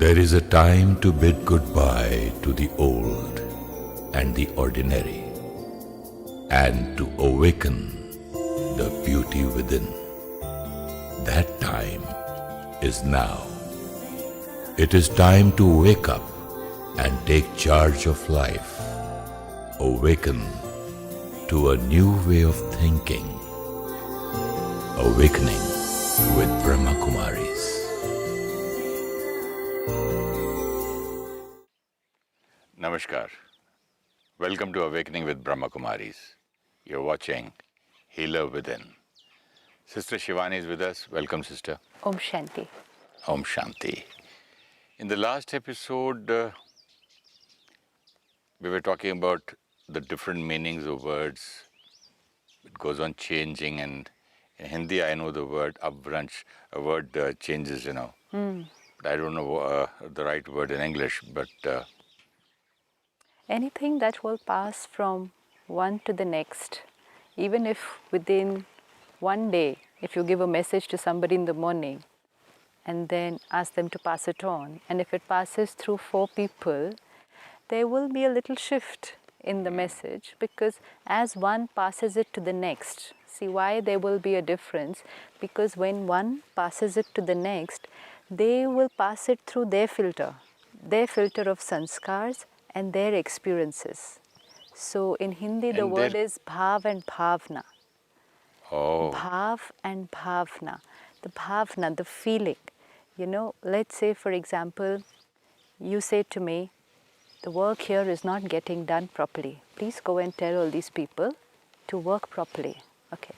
There is a time to bid goodbye to the old and the ordinary, and to awaken the beauty within. That time is now. It is time to wake up and take charge of life. Awaken to a new way of thinking. Awakening with Brahma Kumaris. Namaskar. Welcome to Awakening with Brahma Kumaris. You're watching Healer Within. Sister Shivani is with us. Welcome, sister. Om Shanti. Om Shanti. In the last episode, we were talking about the different meanings of words. It goes on changing, and in Hindi I know the word abvranch, a word changes, But I don't know the right word in English, but Anything that will pass from one to the next, even if within one day, if you give a message to somebody in the morning and then ask them to pass it on, and if it passes through 4 people, there will be a little shift in the message, because as one passes it to the next, see why there will be a difference, because when one passes it to the next, they will pass it through their filter of sanskars and their experiences. So in Hindi the word is bhav and bhavna. oh, Bhav and bhavna. The bhavna, the feeling. Let's say for example, you say to me, the work here is not getting done properly. Please go and tell all these people to work properly. Okay.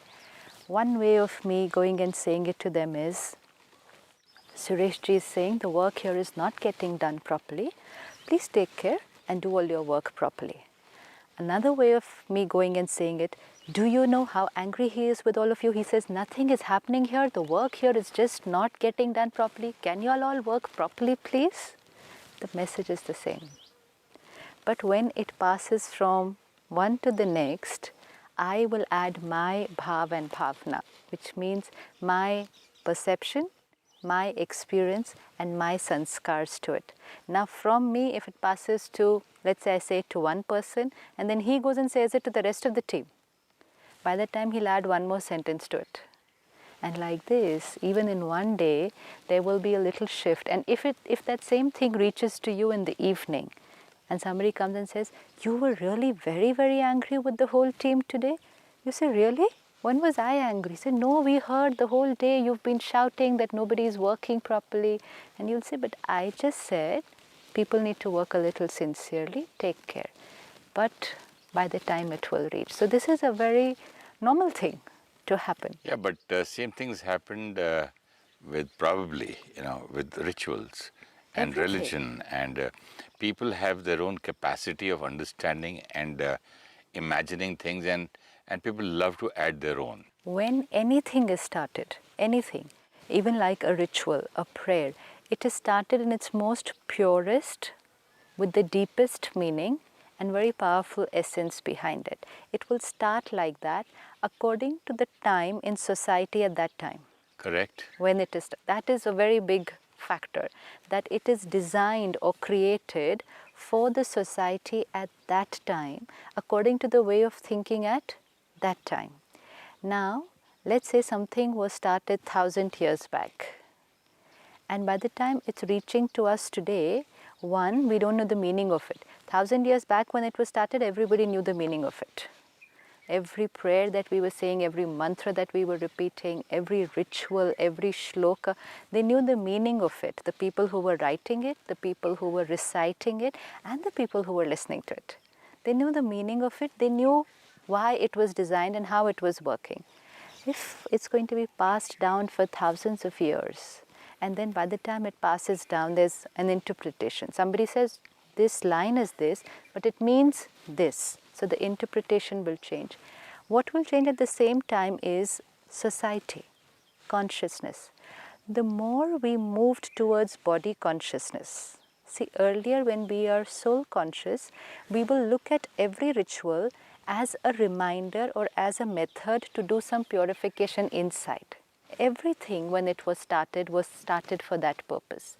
One way of me going and saying it to them is, Sureshji is saying the work here is not getting done properly. Please take care and do all your work properly. Another way of me going and saying it, do you know how angry he is with all of you? He says nothing is happening here. The work here is just not getting done properly. Can you all work properly, please? The message is the same. But when it passes from one to the next, I will add my bhav and bhavna, which means my perception, my experience and my sanskars to it. Now from me, if it passes to, let's say I say it to one person, and then he goes and says it to the rest of the team, by that time he'll add one more sentence to it. And like this, even in one day, there will be a little shift. And if that same thing reaches to you in the evening, and somebody comes and says, you were really very, very angry with the whole team today? You say, really? When was I angry? He said, no, we heard the whole day you've been shouting that nobody is working properly. And you'll say, but I just said people need to work a little sincerely, take care. But by the time it will reach. So this is a very normal thing to happen. yeah, but same things happened with probably, with rituals and Everything. religion, and people have their own capacity of understanding and imagining things, and people love to add their own. When anything is started, anything, even like a ritual, a prayer, it is started in its most purest, with the deepest meaning and very powerful essence behind it. It will start like that according to the time in society at that time. Correct? When it is, that is a very big factor, that it is designed or created for the society at that time, according to the way of thinking at that time. Now, let's say something was started 1,000 years back. And by the time it's reaching to us today, one, we don't know the meaning of it. 1,000 years back when it was started, everybody knew the meaning of it. Every prayer that we were saying, every mantra that we were repeating, every ritual, every shloka, they knew the meaning of it. The people who were writing it, the people who were reciting it, and the people who were listening to it. They knew the meaning of it. They knew why it was designed and how it was working. If it's going to be passed down for thousands of years, and then by the time it passes down, there's an interpretation. Somebody says, this line is this, but it means this. So the interpretation will change. What will change at the same time is society, consciousness. The more we moved towards body consciousness, see, earlier when we are soul conscious, we will look at every ritual as a reminder or as a method to do some purification inside. Everything when it was started for that purpose.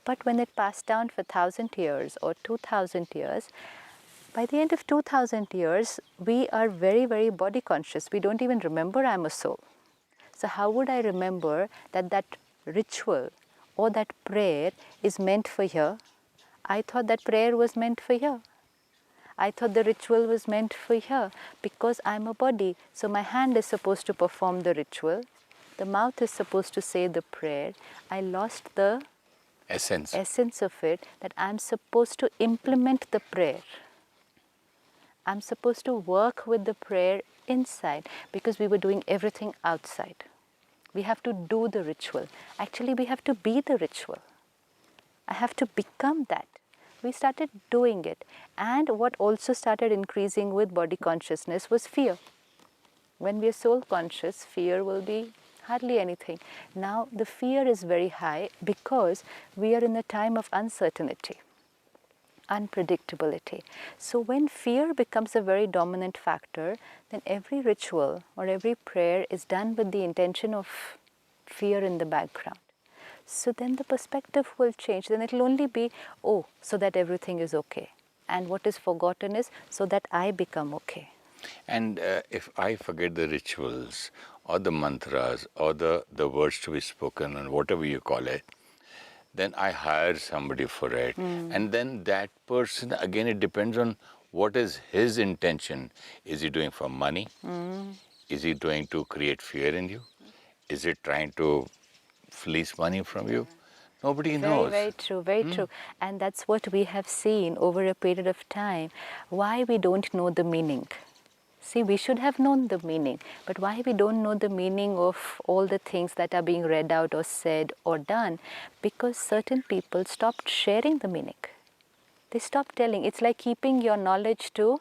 But when it passed down for 1,000 years or 2,000 years, by the end of 2,000 years, we are very, very body conscious. We don't even remember I'm a soul. So how would I remember that that ritual or that prayer is meant for here? I thought that prayer was meant for here. I thought the ritual was meant for here because I'm a body. So my hand is supposed to perform the ritual. The mouth is supposed to say the prayer. I lost the essence of it, that I'm supposed to implement the prayer. I'm supposed to work with the prayer inside because we were doing everything outside. We have to do the ritual. Actually, we have to be the ritual. I have to become that. We started doing it. And what also started increasing with body consciousness was fear. When we are soul conscious, fear will be hardly anything. Now, the fear is very high because we are in a time of uncertainty, unpredictability. So when fear becomes a very dominant factor, then every ritual or every prayer is done with the intention of fear in the background. So then the perspective will change. Then it will only be, oh, so that everything is okay. And what is forgotten is so that I become okay. And if I forget the rituals or the mantras or the words to be spoken and whatever you call it, then I hire somebody for it. And then that person, again, it depends on what is his intention. Is he doing for money? Is he doing to create fear in you? Is it trying to fleece money from you? Nobody knows. Very, very true, very true. And that's what we have seen over a period of time, why we don't know the meaning. See, we should have known the meaning, but why we don't know the meaning of all the things that are being read out or said or done? Because certain people stopped sharing the meaning. They stopped telling. It's like keeping your knowledge to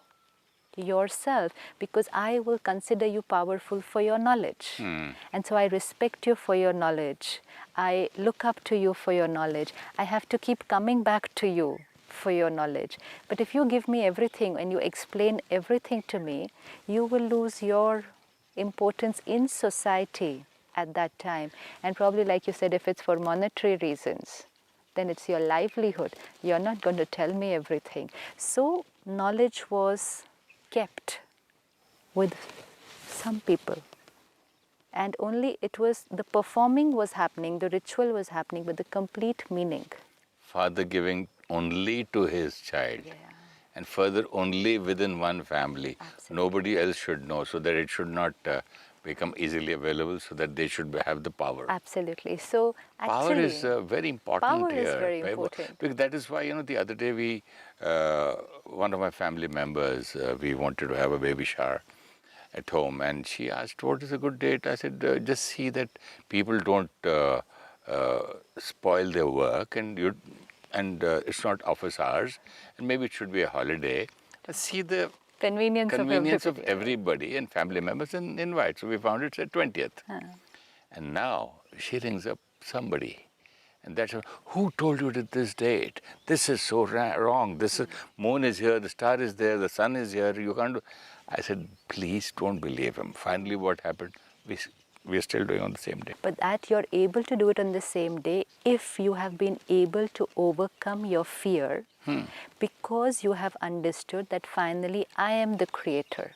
yourself, because I will consider you powerful for your knowledge. And so I respect you for your knowledge. I look up to you for your knowledge. I have to keep coming back to you for your knowledge. But if you give me everything and you explain everything to me, you will lose your importance in society at that time. And probably, like you said, if it's for monetary reasons, then it's your livelihood. You're not going to tell me everything. So knowledge was kept with some people. And only it was, the performing was happening, the ritual was happening with the complete meaning. Father giving only to his child. And further only within one family. Absolutely. Nobody else should know, so that it should not become easily available, so that they should have the power. Absolutely. So Power actually, is very important power here. is very important. Because that is why, the other day one of my family members, we wanted to have a baby shower at home, and she asked, what is a good date? I said, just see that people don't spoil their work, and it's not office hours, and maybe it should be a holiday. But see the convenience of everybody and family members and invite. So we found it's at 20th. And now she rings up somebody. And that's who told you that this date? This is so wrong. This is, moon is here, the star is there, the sun is here. You can't do. I said, please don't believe him. Finally, what happened? We are still doing on the same day. But that you're able to do it on the same day if you have been able to overcome your fear, because you have understood that finally I am the creator.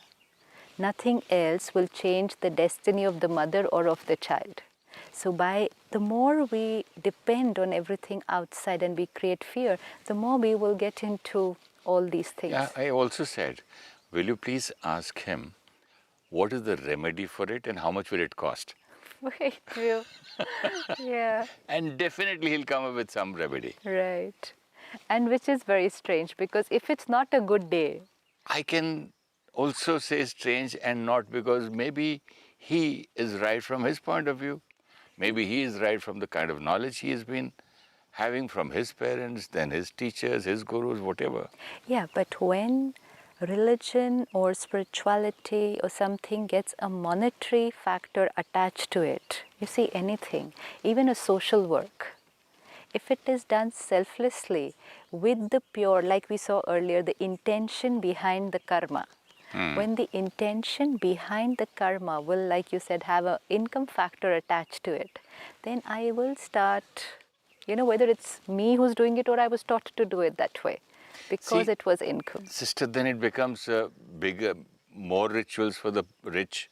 Nothing else will change the destiny of the mother or of the child. So by the more we depend on everything outside and we create fear, the more we will get into all these things. Yeah, I also said, will you please ask him what is the remedy for it and how much will it cost? Very true. Yeah. And definitely he'll come up with some remedy. Right. And which is very strange, because if it's not a good day, I can also say strange and not, because maybe he is right from his point of view. Maybe he is right from the kind of knowledge he has been having from his parents, then his teachers, his gurus, whatever. yeah, but when religion or spirituality or something gets a monetary factor attached to it, you see, anything, even a social work, if it is done selflessly with the pure, like we saw earlier, the intention behind the karma. When the intention behind the karma will, like you said, have an income factor attached to it, then I will start, You know, whether it's me who's doing it or I was taught to do it that way because See, it was income. Sister, then it becomes bigger, more rituals for the rich,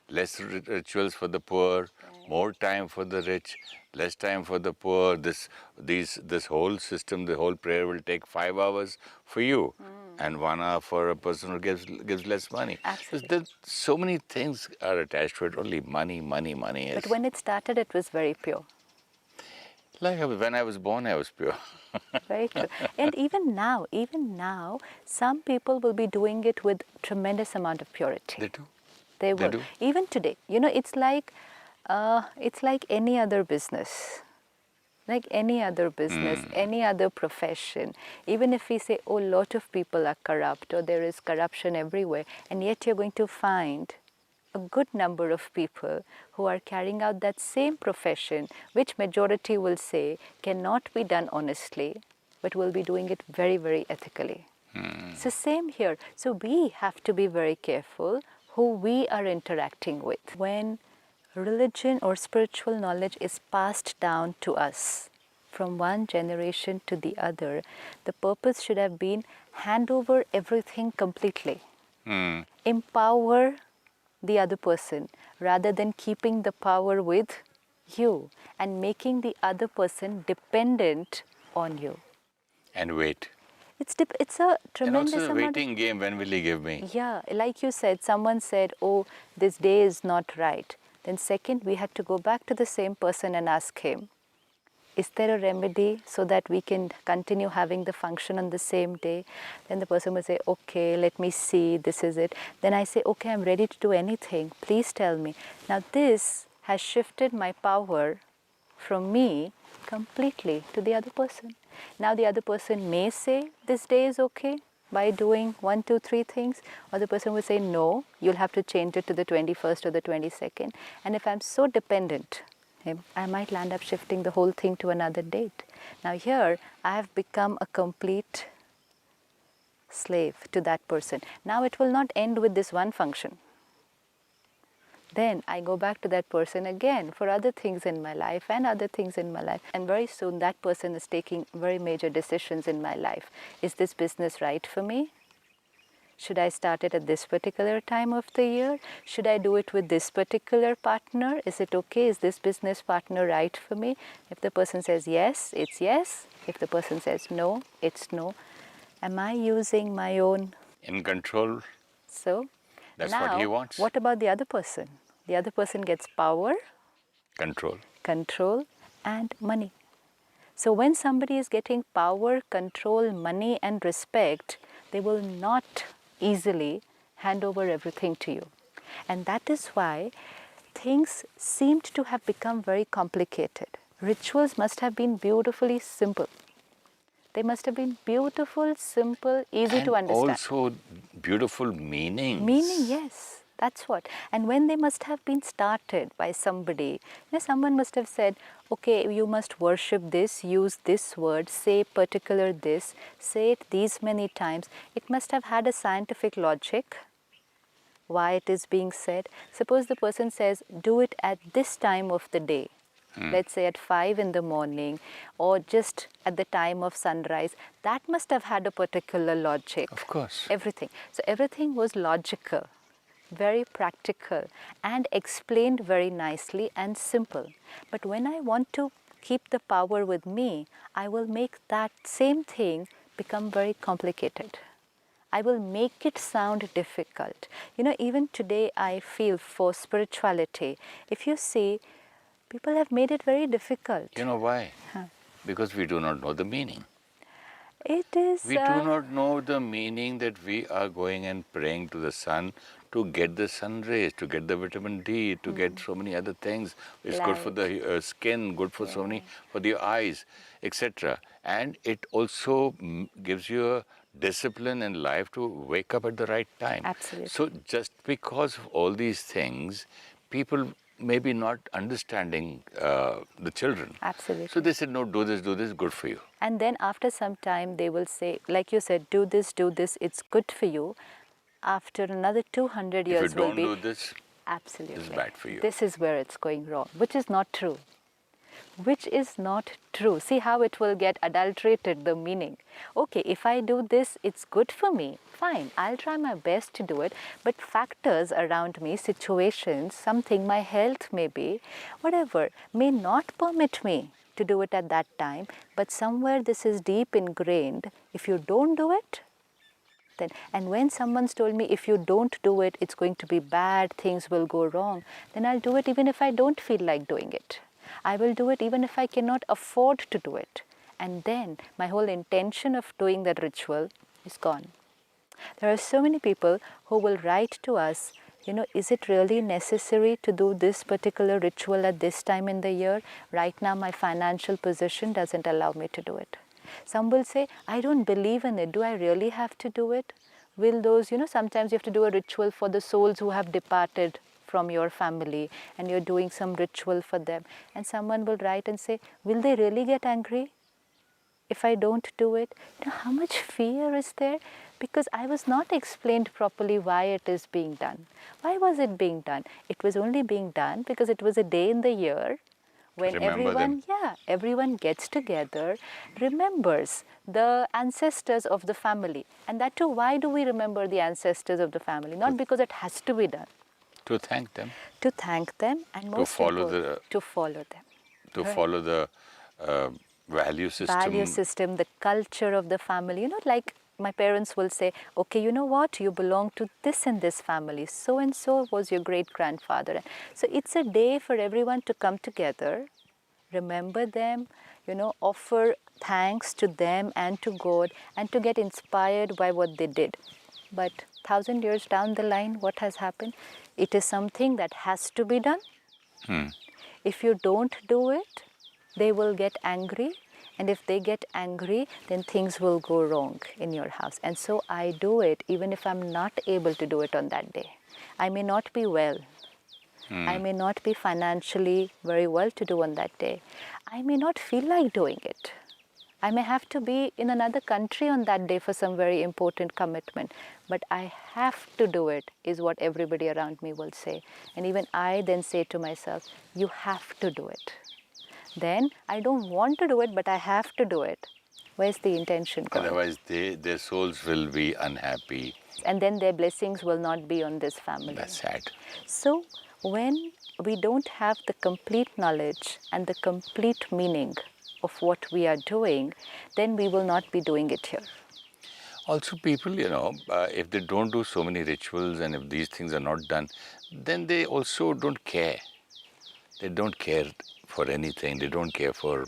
less rituals for the poor, more time for the rich, less time for the poor. This whole system, the whole prayer will take 5 hours for you, and 1 hour for a person who gives less money. Absolutely. So many things are attached to it. Only money, money, money. But when it started, it was very pure. Like when I was born, I was pure. Very true. And even now, some people will be doing it with tremendous amount of purity. They do. They They will. do. Even today, you know, it's like any other business. Like any other business, any other profession. Even if we say, oh, a lot of people are corrupt or there is corruption everywhere, and yet you're going to find a good number of people who are carrying out that same profession, which majority will say cannot be done honestly, but will be doing it very, very ethically. So same here. So we have to be very careful who we are interacting with. When religion or spiritual knowledge is passed down to us from one generation to the other, the purpose should have been hand over everything completely. Empower the other person rather than keeping the power with you and making the other person dependent on you. And wait. It's a And tremendous also the amount of, waiting game, when will he give me? yeah, like you said, someone said, oh, this day is not right. Then second, we had to go back to the same person and ask him, is there a remedy so that we can continue having the function on the same day? Then the person will say, okay, let me see, this is it. Then I say, okay, I'm ready to do anything. Please tell me. Now this has shifted my power from me completely to the other person. Now the other person may say, this day is okay by doing 1, 2, 3 things, or the person will say, no, you'll have to change it to the 21st or the 22nd. And if I'm so dependent, I might land up shifting the whole thing to another date. Now here, I have become a complete slave to that person. Now it will not end with this one function. Then I go back to that person again for other things in my life and other things in my life. And very soon that person is taking very major decisions in my life. Is this business right for me? Should I start it at this particular time of the year? Should I do it with this particular partner? Is it okay? Is this business partner right for me? If the person says yes, it's yes. If the person says no, it's no. Am I using my own? In control. So That's now, what he wants. what about the other person? The other person gets power, Control. control, and money. So when somebody is getting power, control, money, and respect, they will not easily hand over everything to you. And that is why things seemed to have become very complicated. Rituals must have been beautifully simple. They must have been beautiful, simple, easy And to understand. also beautiful meanings. Meaning, yes. That's what. And when they must have been started by somebody, someone must have said, okay, you must worship this, use this word, say particular this, say it these many times. It must have had a scientific logic why it is being said. Suppose the person says, do it at this time of the day. Let's say at 5 in the morning or just at the time of sunrise. That must have had a particular logic. Of course. Everything. So everything was logical, very practical, and explained very nicely and simple. But when I want to keep the power with me, I will make that same thing become very complicated. I will make it sound difficult. Even today I feel for spirituality, if you see, people have made it very difficult. You know why? Because we do not know the meaning. It is... We do not know the meaning that we are going and praying to the sun to get the sun rays, to get the vitamin D, to get so many other things. It's good for the skin, good for so many, for the eyes, etc. And it also gives you a discipline in life to wake up at the right time. Absolutely. So just because of all these things, people maybe not understanding the children. Absolutely. So they said, no, do this, good for you. And then after some time they will say, like you said, do this, it's good for you. After another 200 years If you will be... don't do this, Absolutely. it's bad for you. This is where it's going wrong, which is not true. which is not true. See how it will get adulterated, the meaning. Okay, if I do this, it's good for me. Fine, I'll try my best to do it. But factors around me, situations, something, my health maybe, whatever, may not permit me to do it at that time. But somewhere this is deep ingrained. If you don't do it, then, and when someone's told me if you don't do it, it's going to be bad, things will go wrong, then I'll do it even if I don't feel like doing it. I will do it even if I cannot afford to do it. And then my whole intention of doing that ritual is gone. There are so many people who will write to us, is it really necessary to do this particular ritual at this time in the year? Right now my financial position doesn't allow me to do it. Some will say, I don't believe in it. Do I really have to do it? Will those, sometimes you have to do a ritual for the souls who have departed from your family and you're doing some ritual for them. And someone will write and say, will they really get angry if I don't do it? How much fear is there? Because I was not explained properly why it is being done. Why was it being done? It was only being done because it was a day in the year when everyone gets together, remembers the ancestors of the family. And that too, why do we remember the ancestors of the family? Not because it has to be done. To thank them. To thank them, and most important, to follow them. To follow the value system. The culture of the family. Like my parents will say, okay, you know what, you belong to this and this family. So and so was your great-grandfather. So it's a day for everyone to come together, remember them, offer thanks to them and to God, and to get inspired by what they did. But 1,000 years down the line, what has happened? It is something that has to be done. If you don't do it, they will get angry. And if they get angry, then things will go wrong in your house. And so I do it even if I'm not able to do it on that day. I may not be well. I may not be financially very well to do on that day. I may not feel like doing it. I may have to be in another country on that day for some very important commitment. But I have to do it, is what everybody around me will say. And even I then say to myself, you have to do it. Then I don't want to do it, but I have to do it. Where's the intention gone? Otherwise, their souls will be unhappy. And then their blessings will not be on this family. That's sad. So when we don't have the complete knowledge and the complete meaning of what we are doing, then we will not be doing it here. Also, people, if they don't do so many rituals and if these things are not done, then they also don't care. They don't care for anything. They don't care for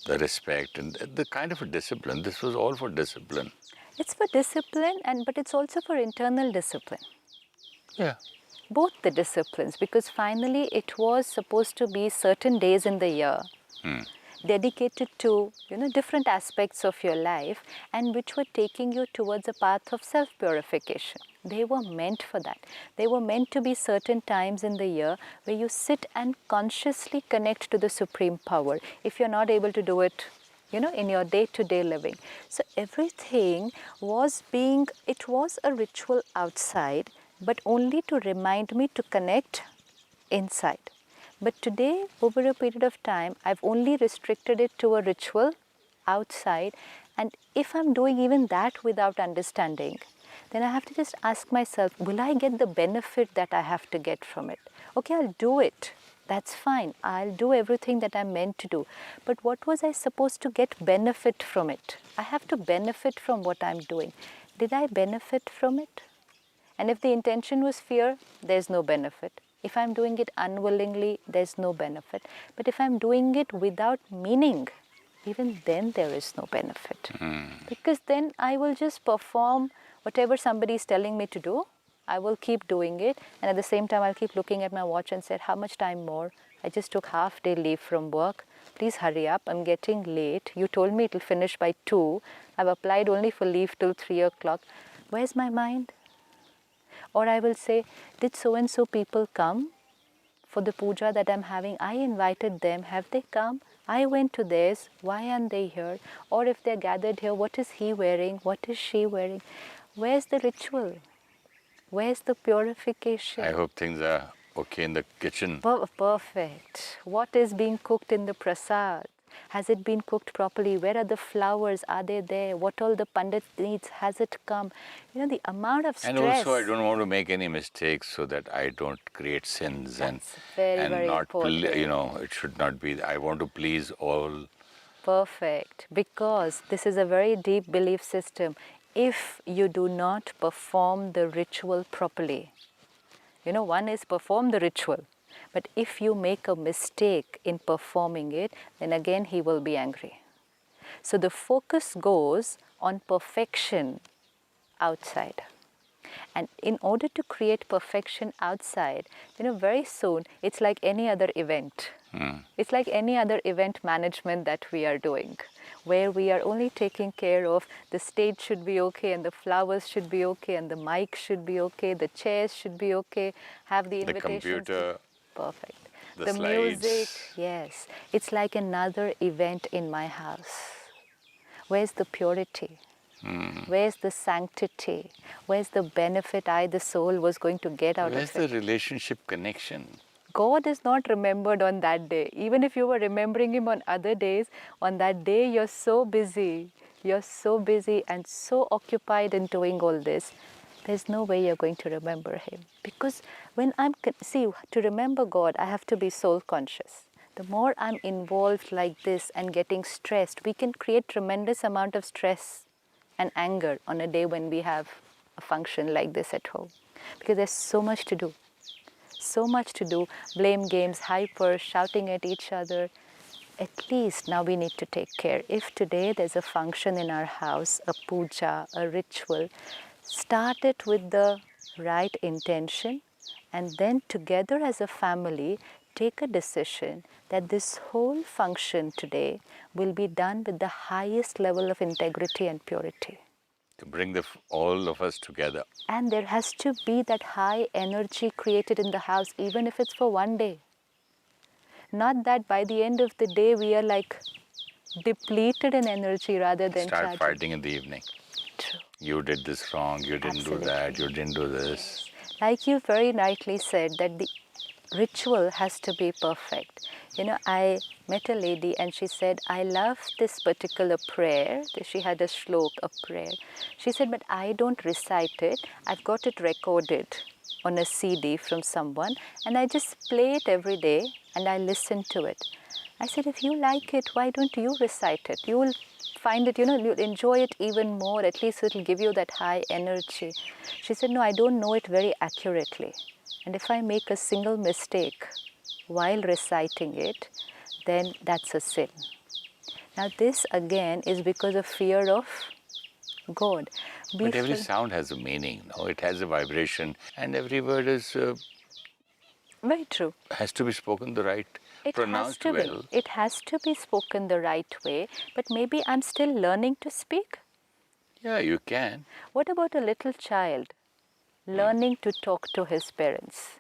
the respect and the kind of a discipline. This was all for discipline. It's for discipline, but it's also for internal discipline. Yeah. Both the disciplines, because finally it was supposed to be certain days in the year dedicated to different aspects of your life, and which were taking you towards a path of self-purification. They were meant for that. They were meant to be certain times in the year where you sit and consciously connect to the Supreme Power, if you're not able to do it in your day-to-day living. So everything was it was a ritual outside, but only to remind me to connect inside. But today, over a period of time, I've only restricted it to a ritual outside. And if I'm doing even that without understanding, then I have to just ask myself, will I get the benefit that I have to get from it? Okay, I'll do it. That's fine. I'll do everything that I'm meant to do. But what was I supposed to get benefit from it? I have to benefit from what I'm doing. Did I benefit from it? And if the intention was fear, there's no benefit. If I'm doing it unwillingly, there's no benefit. But if I'm doing it without meaning, even then there is no benefit. Because then I will just perform whatever somebody is telling me to do. I will keep doing it, and at the same time I'll keep looking at my watch and say, how much time more? I just took half-day leave from work. Please hurry up, I'm getting late. You told me it'll finish by 2. I've applied only for leave till 3 o'clock. Where's my mind? Or I will say, did so-and-so people come for the puja that I'm having? I invited them. Have they come? I went to theirs. Why aren't they here? Or if they're gathered here, what is he wearing? What is she wearing? Where's the ritual? Where's the purification? I hope things are okay in the kitchen. Perfect. What is being cooked in the prasad? Has it been cooked properly? Where are the flowers? Are they there? What all the pandit needs? Has it come? You know, the amount of stress. And also, I don't want to make any mistakes so that I don't create sins. That's very, and very not, important. you know, it should not be. I want to please all. Perfect. Because this is a very deep belief system. If you do not perform the ritual properly, you know, one is perform the ritual. But if you make a mistake in performing it, then again he will be angry. So the focus goes on perfection outside. And in order to create perfection outside, you know, very soon it's like any other event. It's like any other event management that we are doing, where we are only taking care of the stage should be okay and the flowers should be okay and the mic should be okay, the chairs should be okay, have the invitations. The computer. Perfect. The music, slides. yes. It's like another event in my house. Where's the purity? Where's the sanctity? Where's the benefit I, the soul, was going to get out Where's of it? the relationship connection? God is not remembered on that day. Even if you were remembering Him on other days, on that day you're so busy. You're so busy and so occupied in doing all this. There's no way you're going to remember Him. Because when to remember God, I have to be soul conscious. The more I'm involved like this and getting stressed, we can create tremendous amount of stress and anger on a day when we have a function like this at home. Because there's so much to do. So much to do. Blame games, hyper, shouting at each other. At least now we need to take care. If today there's a function in our house, a puja, a ritual, start it with the right intention and then together as a family take a decision that this whole function today will be done with the highest level of integrity and purity. To bring all of us together. And there has to be that high energy created in the house, even if it's for one day. Not that by the end of the day we are like depleted in energy rather than Start charged. fighting in the evening. True. You did this wrong, you didn't do that, you didn't do this. Like you very rightly said, that the ritual has to be perfect. You know, I met a lady and she said, I love this particular prayer. She had a shlok, a prayer. She said, but I don't recite it. I've got it recorded on a CD from someone and I just play it every day and I listen to it. I said, if you like it, why don't you recite it? You will find it, you know, you'll enjoy it even more. At least it'll give you that high energy. She said, no, I don't know it very accurately. And if I make a single mistake while reciting it, then that's a sin. Now this again is because of fear of God. But every sound has a meaning, no? It has a vibration, and every word is very true. Has to be spoken the right, pronounced well. It has to be spoken the right way, but maybe I'm still learning to speak. Yeah, you can. What about a little child learning to talk to his parents?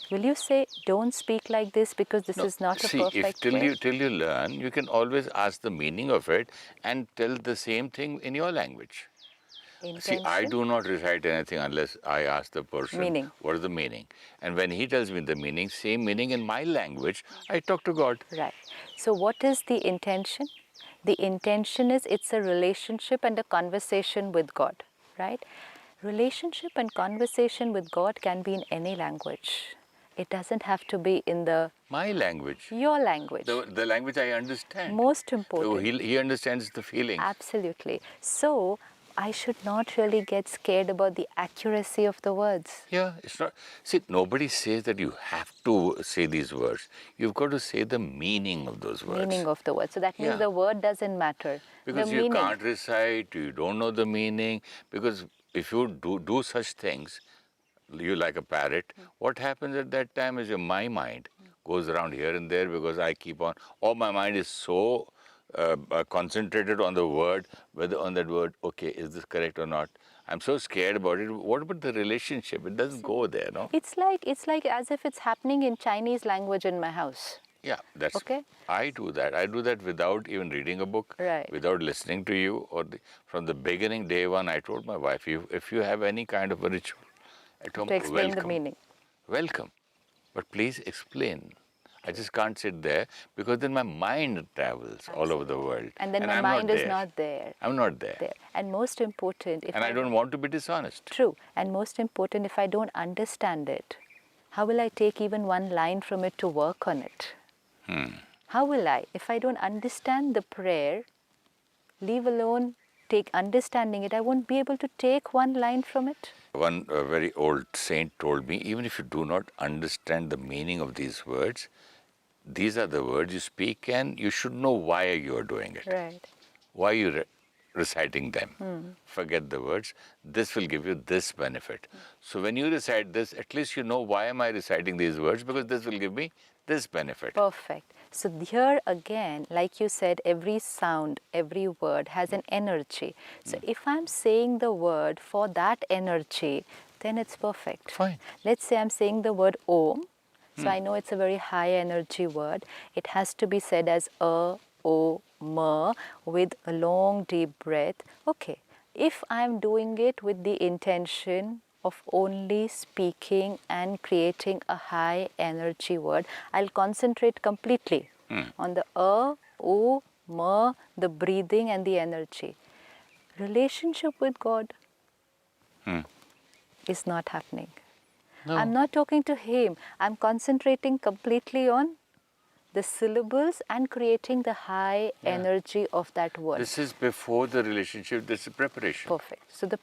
Will you say, don't speak like this because this is not a perfect way? Till you learn, you can always ask the meaning of it and tell the same thing in your language. Intention? See, I do not recite anything unless I ask the person Meaning. What is the meaning. And when he tells me the meaning, same meaning in my language, I talk to God. Right. So what is the intention? The intention is it's a relationship and a conversation with God, right? Relationship and conversation with God can be in any language. It doesn't have to be in my language. Your language. The language I understand. Most important. So he understands the feelings. Absolutely. So I should not really get scared about the accuracy of the words. Yeah, it's not. See, nobody says that you have to say these words. You've got to say the meaning of those words. Meaning of the word. So that means the word doesn't matter. Because you can't recite, you don't know the meaning. Because if you do such things, you like a parrot, what happens at that time is my mind goes around here and there because I keep on, or my mind is so concentrated on the word, whether on that word, okay, is this correct or not? I'm so scared about it. What about the relationship? It doesn't go there, no? It's like as if it's happening in Chinese language in my house. Yeah, that's okay. I do that. I do that without even reading a book, right. Without listening to you. From the beginning, day one, I told my wife, if you have any kind of a ritual at home, to explain the meaning. Welcome. but please explain. I just can't sit there because then my mind travels all over the world. And then my I'm mind not is there. not there. I'm not there. And most important, if And I don't want to be dishonest. True. And most important, if I don't understand it, how will I take even one line from it to work on it? How will I? If I don't understand the prayer, leave alone take understanding it, I won't be able to take one line from it. One very old saint told me, even if you do not understand the meaning of these words, these are the words you speak and you should know why you are doing it. Right. Why you reciting them. Forget the words. This will give you this benefit. So when you recite this, at least you know why am I reciting these words, because this will give me this benefit. Perfect. So here again, like you said, every sound, every word has an energy. So if I'm saying the word for that energy, then it's perfect. Fine. Let's say I'm saying the word Om. So I know it's a very high energy word. It has to be said as O, M with a long deep breath. Okay. If I'm doing it with the intention of only speaking and creating a high energy word, I'll concentrate completely on the O, M, the breathing and the energy. Relationship with God is not happening. No. I'm not talking to Him. I'm concentrating completely on the syllables and creating the high energy of that word. This is before the relationship, this is preparation. Perfect. So the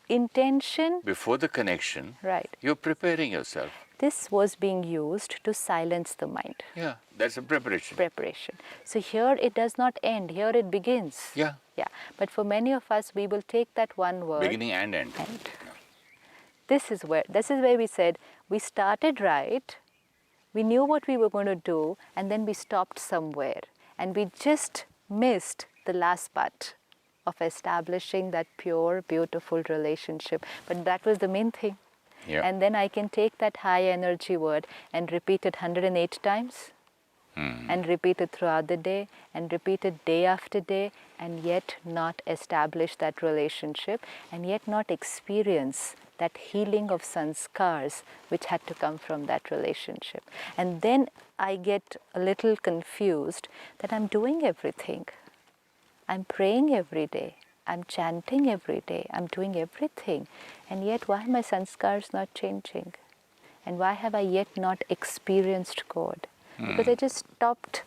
intention, Before the connection, right, you're preparing yourself. this was being used to silence the mind. Yeah, that's a preparation. Preparation. So here it does not end, here it begins. Yeah. Yeah. But for many of us, we will take that one word. Beginning and end. This is where we said we started right, we knew what we were going to do, and then we stopped somewhere. And we just missed the last part of establishing that pure, beautiful relationship. But that was the main thing. Yeah. And then I can take that high energy word and repeat it 108 times. And repeat it throughout the day, and repeat it day after day, and yet not establish that relationship, and yet not experience that healing of sanskars which had to come from that relationship. And then I get a little confused that I'm doing everything. I'm praying every day. I'm chanting every day. I'm doing everything. And yet why are my sanskars not changing? And why have I yet not experienced God? Because I just stopped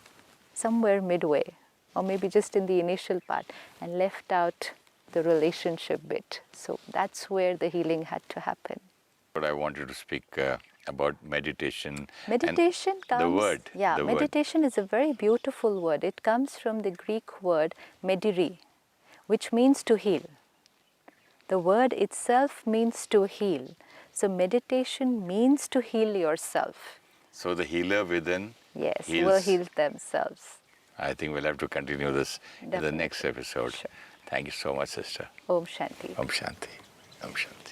somewhere midway, or maybe just in the initial part, and left out the relationship bit. So that's where the healing had to happen. But I wanted to speak about meditation. Meditation and comes... The word. Yeah, the meditation is a very beautiful word. It comes from the Greek word mediri, which means to heal. The word itself means to heal. So meditation means to heal yourself. So the healer within Will heal themselves. I think we'll have to continue this in the Definitely. next episode. Sure. Thank you so much, sister. Om Shanti. Om Shanti. Om Shanti.